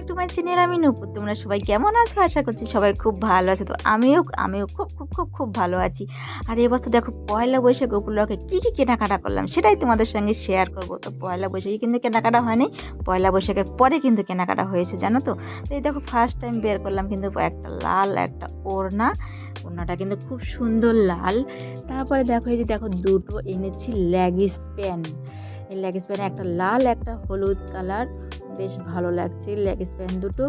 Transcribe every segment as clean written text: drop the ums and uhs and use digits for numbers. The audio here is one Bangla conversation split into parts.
To my channel. আমি নূপুর। তোমরা সবাই কেমন আছো? আশা করছি সবাই খুব ভালো আছে। তো আমিও খুব খুব খুব খুব ভালো আছি। আর এবছর দেখো পয়লা বৈশাখ উপলক্ষে কী কী কেনাকাটা করলাম সেটাই তোমাদের সঙ্গে শেয়ার করব। তো পয়লা বৈশাখে কিন্তু কেনাকাটা হয়নি, পয়লা বৈশাখের পরে কিন্তু কেনাকাটা হয়েছে, জানো তো। তো এই দেখো ফার্স্ট টাইম বের করলাম কিন্তু একটা লাল একটা ওড়নাটা কিন্তু খুব সুন্দর লাল। তারপরে দেখো এই যে দেখো দুটো এনেছি লেগিস প্যান্ট। এই লেগিস প্যান্ট একটা লাল একটা হলুদ কালার, বেশ ভালো লাগছে লেগিস প্যান্ট দুটো।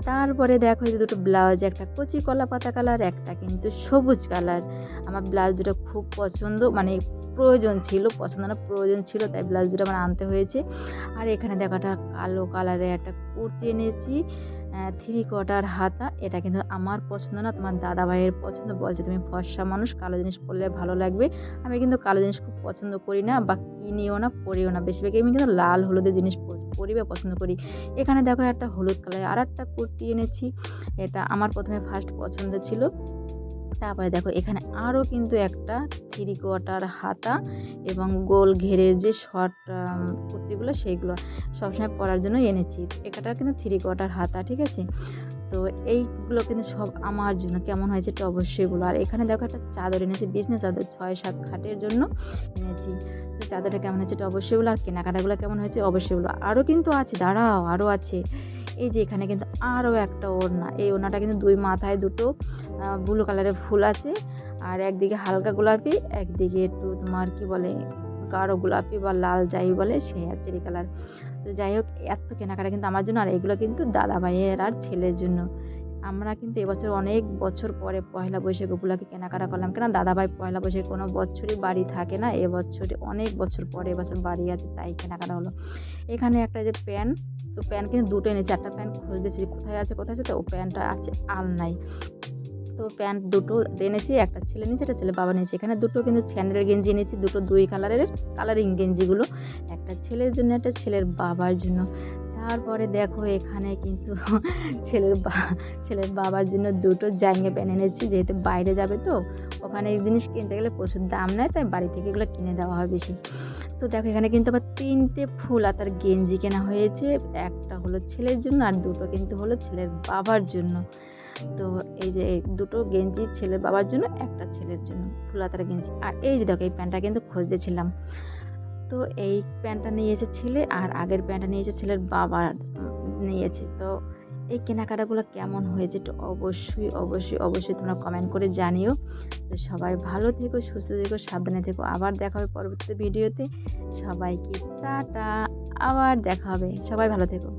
তারপরে দেখো এই যে দুটো ব্লাউজ, একটা কচি কলা পাতা কালার, একটা কিন্তু সবুজ কালার। আমার ব্লাউজ দুটো খুব পছন্দ, মানে প্রয়োজন ছিল, পছন্দ না প্রয়োজন ছিল, তাই ব্লাউজ দুটো আমার আনতে হয়েছে। আর এখানে দেখো একটা কালো কালারের একটা কুর্তি এনেছি, 3/4 হাতা। এটা কিন্তু আমার পছন্দ না, তোমার দাদা ভাইয়ের পছন্দ। বলছে তুমি ফর্সা মানুষ, কালো জিনিস পরলে ভালো লাগবে। আমি কিন্তু কালো জিনিস খুব পছন্দ করি না, বা কিনিও না, পরিও না। বেশিরভাগই আমি কিন্তু লাল হলুদের জিনিস পরি বা পছন্দ করি। এখানে দেখো একটা হলুদ কালারের আর একটা কুর্তি এনেছি, এটা আমার প্রথমে ফার্স্ট পছন্দ ছিল। তারপরে দেখো এখানে আরও কিন্তু একটা 3/4 হাতা এবং গোল ঘেরের যে শর্ট কুর্তিগুলো, সেইগুলো সবসময় পরার জন্য এনেছি। এটা কিন্তু 3/4 হাতা, ঠিক আছে। তো এইগুলো কিন্তু সব আমার জন্য। কেমন হয়েছে একটু অবশ্যই বলো। আর এখানে দেখো একটা চাদর এনেছি, বিছনা চাদর 6-7 খাটের জন্য এনেছি। তো চাদরটা কেমন হয়েছে একটু অবশ্যই বলো, আর কেনাকাটাগুলো কেমন হয়েছে অবশ্যই বলো। আরও কিন্তু আছে, দাঁড়াও, আরও আছে। এই যে এখানে কিন্তু আরও একটা ওড়না, এই ওড়নাটা কিন্তু 2 মাথায় দুটো ব্লু কালারের ফুল আছে, আর একদিকে হালকা গোলাপি, একদিকে একটু তোমার কি বলে গাঢ় গোলাপি বা লাল যাই বলে, সেই আর চেরি কালার। তো যাই হোক, এত কেনাকাটা কিন্তু আমার জন্য, আর এগুলো কিন্তু দাদা ভাইয়ের আর ছেলের জন্য। আমরা কিন্তু এবছর অনেক বছর পরে পয়লা বৈশাখ উপলক্ষে কেনাকাটা করলাম। কেন দাদা ভাই পয়লা বৈশাখে কোনো বছরই বাড়ি থাকে না, এবছরে অনেক বছর পরে এবছর বাড়ি আছে, তাই কেনাকাটা হলো। এখানে একটা যে প্যান্ট, তো প্যান্ট কিন্তু দুটো এনেছি, একটা প্যান্ট খুঁজতেছি কোথায় আছে কোথায় আছে, তো ও প্যান্টটা আছে আলনায়। তো প্যান্ট দুটো এনেছি, একটা ছেলে নিয়েছে, একটা ছেলে বাবা নিয়েছে। এখানে দুটো কিন্তু স্যান্ডেল গেঞ্জি এনেছি, দুটো 2 কালারের কালারিং গেঞ্জিগুলো, একটা ছেলের জন্য একটা ছেলের বাবার জন্য। তারপরে দেখো এখানে কিন্তু ছেলের বাবার জন্য দুটো জাঙ্গিয়া প্যান্ট এনেছি, যেহেতু বাইরে যাবে, তো ওখানে এই জিনিস কিনতে গেলে প্রচুর দাম নেয়, তাই বাড়ি থেকে এগুলো কিনে দেওয়া হয় বেশি। তো দেখো এখানে কিন্তু আবার 3টে ফুল হাতার গেঞ্জি কেনা হয়েছে, একটা হলো ছেলের জন্য আর দুটো কিন্তু হলো ছেলের বাবার জন্য। তো এই যে এই দুটো গেঞ্জি ছেলের বাবার জন্য, একটা ছেলের জন্য ফুল হাতার গেঞ্জি। আর এই যে দেখো এই প্যান্টটা কিন্তু খুঁজতেছিলাম, তো এই প্যান্টটা নিয়েছে ছেলে, আর আগের প্যান্টটা নিয়েছে ছেলের বাবা নিয়েছে। তো এই কেনাকাটাগুলো কেমন হয়েছে একটু অবশ্যই অবশ্যই অবশ্যই তোমরা কমেন্ট করে জানিও। তো সবাই ভালো থেকো, সুস্থ থেকো, সাবধানে থেকো। আবার দেখা হবে পরবর্তী ভিডিওতে। সবাইকে টাটা, আবার দেখা হবে। সবাই ভালো থেকো।